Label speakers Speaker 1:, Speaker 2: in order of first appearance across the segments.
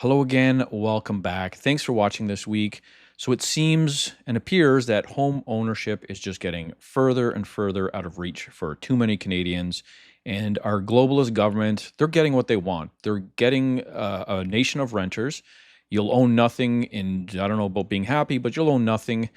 Speaker 1: Hello again, welcome back. Thanks for watching this week. So it seems and appears that home ownership is just getting further and further out of reach for too many Canadians. And our globalist government, they're getting what they want. They're getting a nation of renters. You'll own nothing, and I don't know about being happy, but you'll own nothing.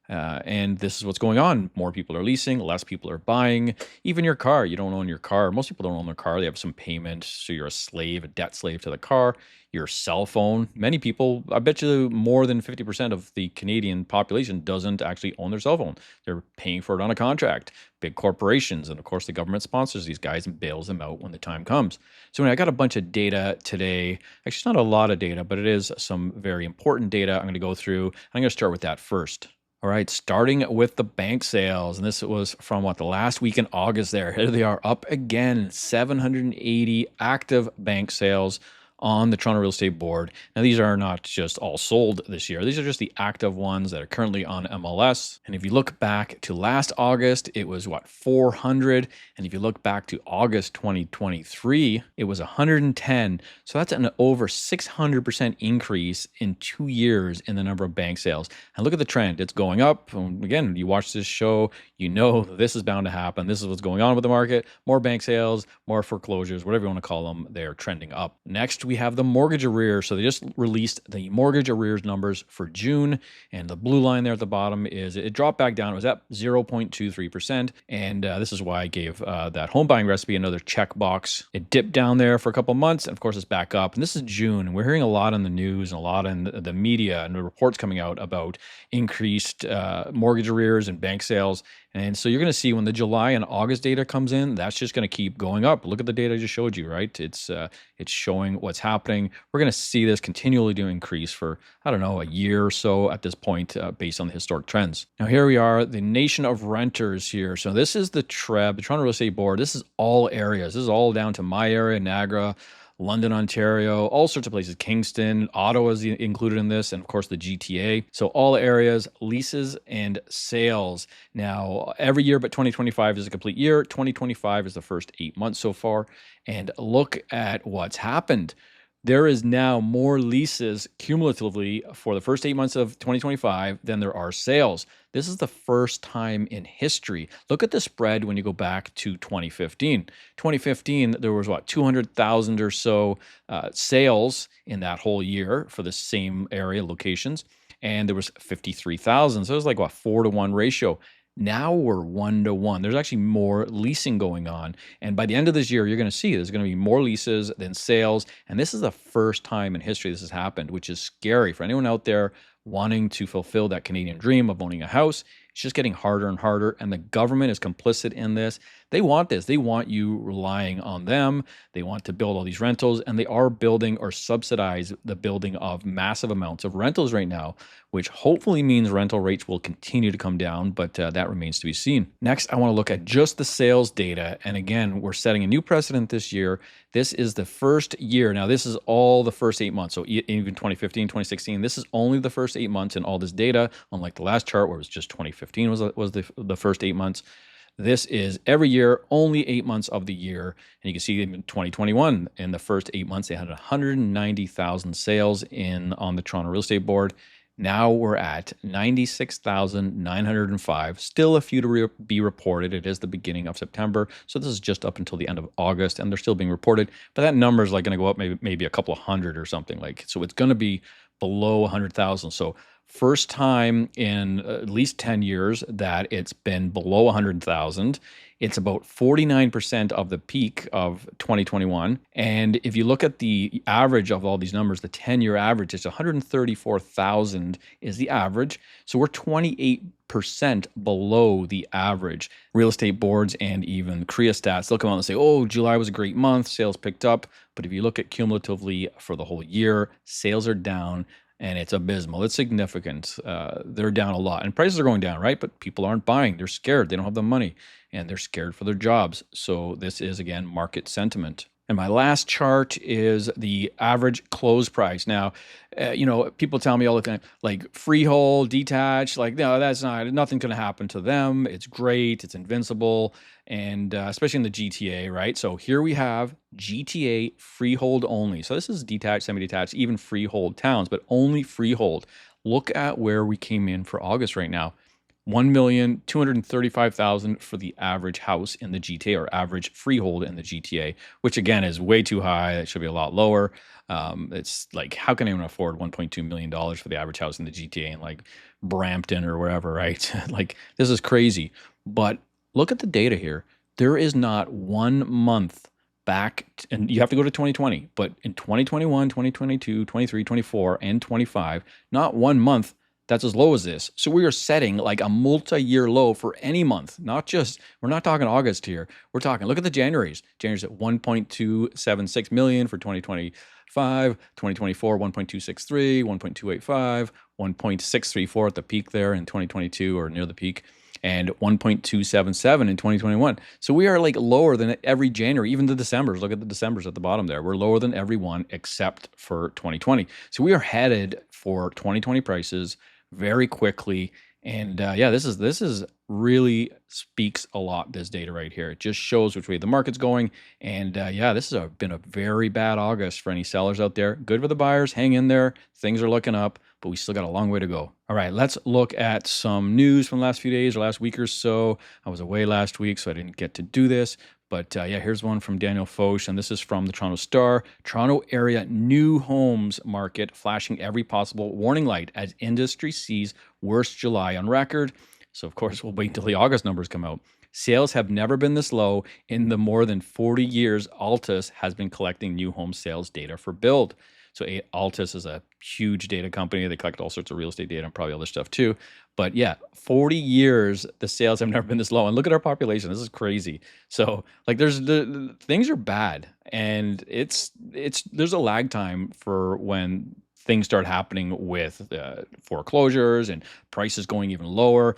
Speaker 1: And this is what's going on. More people are leasing, less people are buying. Even your car, you don't own your car. Most people don't own their car. They have some payment. So you're a slave, a debt slave to the car. Your cell phone. Many people, I bet you more than 50% of the Canadian population doesn't actually own their cell phone. They're paying for it on a contract. Big corporations. And of course, the government sponsors these guys and bails them out when the time comes. So I got a bunch of data today. Actually, it's not a lot of data, but it is some very important data I'm going to go through. I'm going to start with that first. All right, starting with the bank sales, and this was from the last week in August there. Here they are up again, 780 active bank sales on the Toronto Real Estate Board. Now, these are not just all sold this year. These are just the active ones that are currently on MLS. And if you look back to last August, it was 400. And if you look back to August 2023, it was 110. So that's an over 600% increase in 2 years in the number of bank sales. And look at the trend. It's going up. Again, you watch this show, you know this is bound to happen. This is what's going on with the market. More bank sales, more foreclosures, whatever you want to call them, they're trending up. Next, we have the mortgage arrears. So they just released the mortgage arrears numbers for June. And the blue line there at the bottom is it dropped back down. It was at 0.23%. And this is why I gave that home buying recipe another check box. It dipped down there for a couple months. And of course, it's back up. And this is June. And we're hearing a lot in the news and a lot in the media and the reports coming out about increased mortgage arrears and bank sales. And so you're going to see when the July and August data comes in, that's just going to keep going up. Look at the data I just showed you, right? It's showing what's happening. We're going to see this continually to increase for, I don't know, a year or so at this point based on the historic trends. Now, here we are, the nation of renters here. So this is the TREB, the Toronto Real Estate Board. This is all areas. This is all down to my area, Niagara, London, Ontario, all sorts of places, Kingston, Ottawa is included in this, and of course the GTA. So all areas, leases and sales. Now, every year but 2025 is a complete year. 2025 is the first 8 months so far. And look at what's happened. There is now more leases cumulatively for the first 8 months of 2025 than there are sales. This is the first time in history. Look at the spread when you go back to 2015. 2015, there was 200,000 or so sales in that whole year for the same area locations. And there was 53,000. So it was like 4-to-1 ratio. Now we're 1-to-1. There's actually more leasing going on. And by the end of this year, you're going to see there's going to be more leases than sales. And this is the first time in history this has happened, which is scary for anyone out there wanting to fulfill that Canadian dream of owning a house. It's just getting harder and harder. And the government is complicit in this. They want this. They want you relying on them. They want to build all these rentals. And they are building or subsidize the building of massive amounts of rentals right now, which hopefully means rental rates will continue to come down, but that remains to be seen. Next, I want to look at just the sales data. And again, we're setting a new precedent this year. This is the first year. Now, this is all the first 8 months. So even 2015, 2016, this is only the first 8 months in all this data, unlike the last chart where it was just 2015 was the first 8 months. This is every year, only 8 months of the year. And you can see in 2021, in the first 8 months, they had 190,000 sales on the Toronto Real Estate Board. Now we're at 96,905. Still a few to be reported. It is the beginning of September. So this is just up until the end of August, and they're still being reported. But that number is going to go up maybe a couple of hundred or something. So it's going to be below 100,000. So first time in at least 10 years that it's been below 100,000. It's about 49% of the peak of 2021. And if you look at the average of all these numbers, the 10-year average is 134,000 is the average. So we're 28% below the average. Real estate boards and even CREA stats, they'll come out and say, oh, July was a great month, sales picked up. But if you look at cumulatively for the whole year, sales are down. And it's abysmal. It's significant. They're down a lot. And prices are going down, right? But people aren't buying. They're scared. They don't have the money. And they're scared for their jobs. So this is, again, market sentiment. And my last chart is the average close price. Now, people tell me all the time, like freehold, detached, like, no, that's not, nothing's going to happen to them. It's great. It's invincible. And especially in the GTA, right? So here we have GTA freehold only. So this is detached, semi-detached, even freehold towns, but only freehold. Look at where we came in for August right now. 1,235,000 for the average house in the GTA, or average freehold in the GTA, which again is way too high. It should be a lot lower. It's like, how can anyone afford $1.2 million for the average house in the GTA in like Brampton or wherever, right? Like, this is crazy. But look at the data here. There is not 1 month back, and you have to go to 2020, but in 2021, 2022, 23, 24, and 25, not 1 month that's as low as this. So we are setting like a multi-year low for any month, not just, we're not talking August here. We're talking, look at the January's. January's at 1.276 million for 2025, 2024, 1.263, 1.285, 1.634 at the peak there in 2022, or near the peak, and 1.277 in 2021. So we are like lower than every January, even the Decembers. Look at the Decembers at the bottom there. We're lower than every one except for 2020. So we are headed for 2020 prices very quickly. And yeah, this is really speaks a lot, this data right here. It just shows which way the market's going. And yeah, this has been a very bad August for any sellers out there. Good for the buyers. Hang in there. Things are looking up, but we still got a long way to go. All right, let's look at some news from the last few days or last week or so. I was away last week, so I didn't get to do this. But yeah, here's one from Daniel Foch, and this is from the Toronto Star. Toronto area new homes market flashing every possible warning light as industry sees worst July on record. So, of course, we'll wait until the August numbers come out. Sales have never been this low in the more than 40 years Altus has been collecting new home sales data for Build. So Altus is a huge data company. They collect all sorts of real estate data and probably other stuff too. But yeah, 40 years, the sales have never been this low. And look at our population. This is crazy. So like, the things are bad, and there's a lag time for when things start happening with foreclosures and prices going even lower.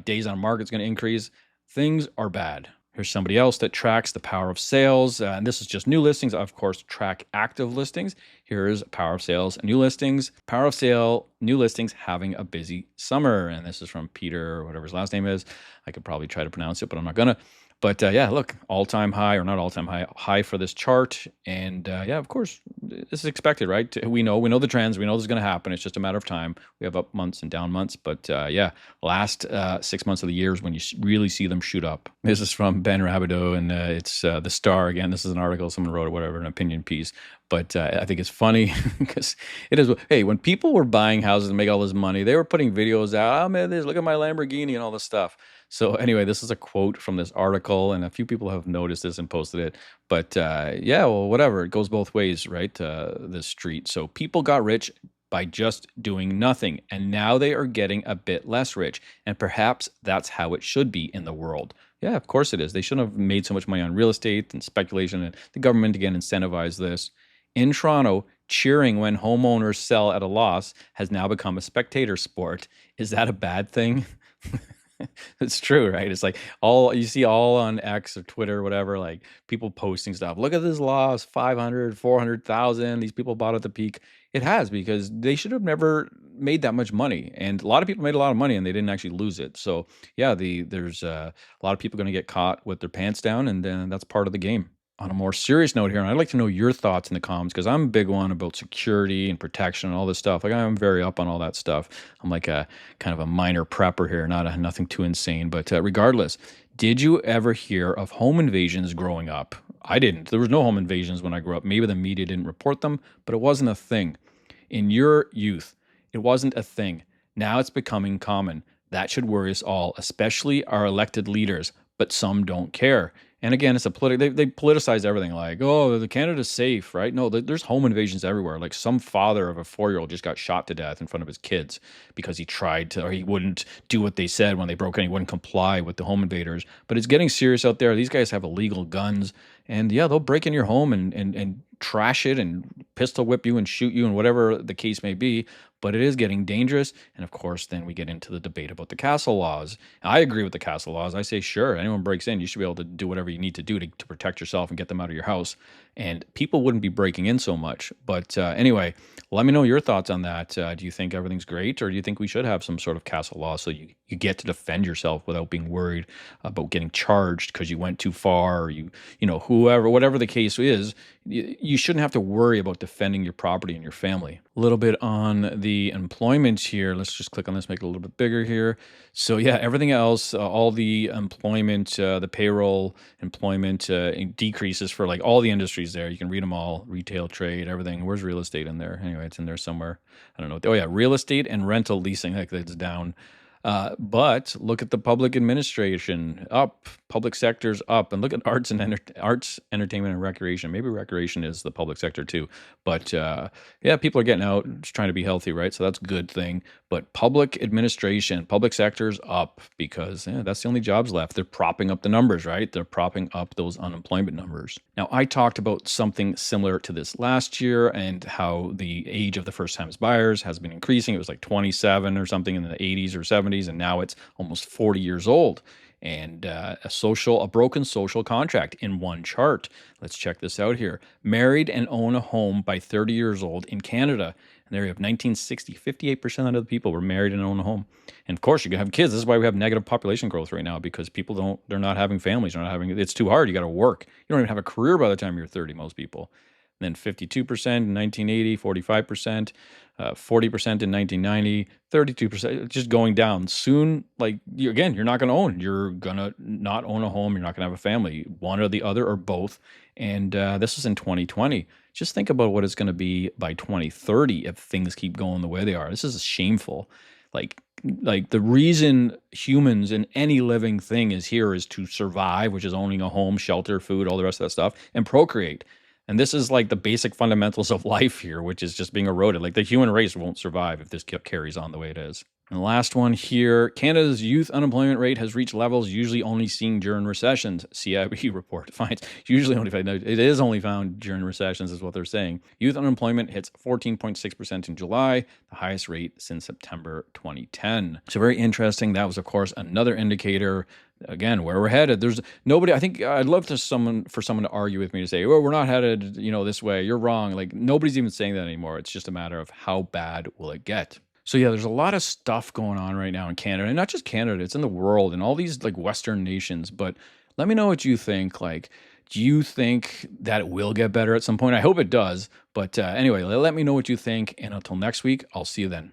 Speaker 1: Days on market's going to increase. Things are bad. Here's somebody else that tracks the power of sales. And this is just new listings. I, of course, track active listings. Here's power of sales, new listings. Power of sale, new listings having a busy summer. And this is from Peter, or whatever his last name is. I could probably try to pronounce it, but I'm not going to. But yeah, look, all-time high, or not all-time high for this chart. And yeah, of course, this is expected, right? We know the trends. We know this is going to happen. It's just a matter of time. We have up months and down months. But yeah, last 6 months of the year is when you really see them shoot up. This is from Ben Rabideau, and it's the Star. Again, this is an article someone wrote, or whatever, an opinion piece. But I think it's funny because it is. Hey, when people were buying houses and make all this money, they were putting videos out. Oh man, look at my Lamborghini and all this stuff. So anyway, this is a quote from this article, and a few people have noticed this and posted it. But yeah, well, whatever. It goes both ways, right? This street. So people got rich by just doing nothing, and now they are getting a bit less rich. And perhaps that's how it should be in the world. Yeah, of course it is. They shouldn't have made so much money on real estate and speculation, and the government again incentivized this. In Toronto, cheering when homeowners sell at a loss has now become a spectator sport. Is that a bad thing? It's true, right? It's like all you see all on X or Twitter or whatever, like people posting stuff. Look at this loss, 500, 400,000. These people bought at the peak. It has, because they should have never made that much money. And a lot of people made a lot of money and they didn't actually lose it. So yeah, there's a lot of people going to get caught with their pants down, and then that's part of the game. On a more serious note here, and I'd like to know your thoughts in the comments, because I'm a big one about security and protection and all this stuff. Like, I'm very up on all that stuff. I'm like a kind of a minor prepper here, nothing too insane. But regardless, did you ever hear of home invasions growing up? I didn't. There was no home invasions when I grew up. Maybe the media didn't report them, but it wasn't a thing. In your youth, it wasn't a thing. Now it's becoming common. That should worry us all, especially our elected leaders, but some don't care. And again, it's a they politicize everything, like, oh, the Canada's safe, right? No, there's home invasions everywhere. Like, some father of a 4-year-old just got shot to death in front of his kids because he tried to, or he wouldn't do what they said when they broke in. He wouldn't comply with the home invaders. But it's getting serious out there. These guys have illegal guns, and yeah, they'll break in your home and trash it and pistol whip you and shoot you and whatever the case may be. But it is getting dangerous. And of course, then we get into the debate about the castle laws. I agree with the castle laws. I say, sure, anyone breaks in, you should be able to do whatever you need to do to protect yourself and get them out of your house. and people wouldn't be breaking in so much. But anyway, let me know your thoughts on that. Do you think everything's great, or do you think we should have some sort of castle law so you get to defend yourself without being worried about getting charged because you went too far, or whoever, whatever the case is, you shouldn't have to worry about defending your property and your family. A little bit on the employment here. Let's just click on this, make it a little bit bigger here. So yeah, everything else, all the employment, the payroll employment decreases for like all the industries there. You can read them all: retail, trade, everything. Where's real estate in there? Anyway, it's in there somewhere. I don't know. Oh yeah, real estate and rental leasing. Like that's down. But look at the public administration up, public sector's up, and look at arts, entertainment, and recreation. Maybe recreation is the public sector too. But yeah, people are getting out, just trying to be healthy, right? So that's a good thing. But public administration, public sector's up because that's the only jobs left. They're propping up the numbers, right? They're propping up those unemployment numbers. Now, I talked about something similar to this last year and how the age of the first-time buyers has been increasing. It was like 27 or something in the 80s or 70s, and now it's almost 40 years old. And a broken social contract in one chart. Let's check this out here. Married and own a home by 30 years old in Canada. And there you have 1960, 58% of the people were married and own a home. And of course, you can have kids. This is why we have negative population growth right now, because they're not having families. It's too hard. You got to work. You don't even have a career by the time you're 30, most people. And then 52% in 1980, 45%, 40% in 1990, 32%, just going down. Soon, you're not going to own. You're going to not own a home. You're not going to have a family, one or the other or both. And this is in 2020. Just think about what it's going to be by 2030 if things keep going the way they are. This is shameful. Like the reason humans in any living thing is here is to survive, which is owning a home, shelter, food, all the rest of that stuff, and procreate. And this is like the basic fundamentals of life here, which is just being eroded. Like the human race won't survive if this carries on the way it is. And the last one here, Canada's youth unemployment rate has reached levels usually only seen during recessions. CIB report finds usually only found, it is only found during recessions is what they're saying. Youth unemployment hits 14.6% in July, the highest rate since September 2010. So very interesting. That was, of course, another indicator. Again, where we're headed. There's nobody. I think I'd love for someone to argue with me to say, "Well, we're not headed, this way. You're wrong." Like nobody's even saying that anymore. It's just a matter of how bad will it get. So yeah, there's a lot of stuff going on right now in Canada, and not just Canada. It's in the world and all these like Western nations. But let me know what you think. Like, do you think that it will get better at some point? I hope it does. But anyway, let me know what you think. And until next week, I'll see you then.